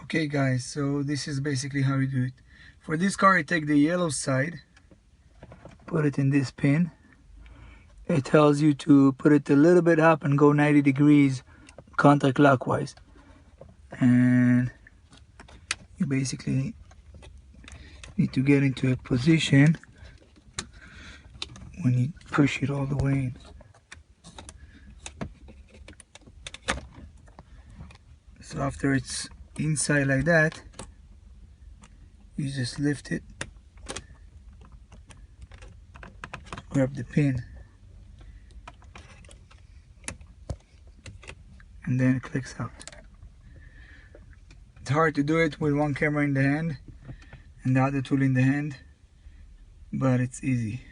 Okay guys, so this is basically how you do it. For this car, you take the yellow side, put it in this pin. It tells you to put it a little bit up and go 90 degrees counterclockwise. And you basically need to get into a position when you push it all the way in. So after it's inside like that, you just lift it, grab the pin, and then it clicks out. It's hard to do it with one camera in the hand and the other tool in the hand, but it's easy.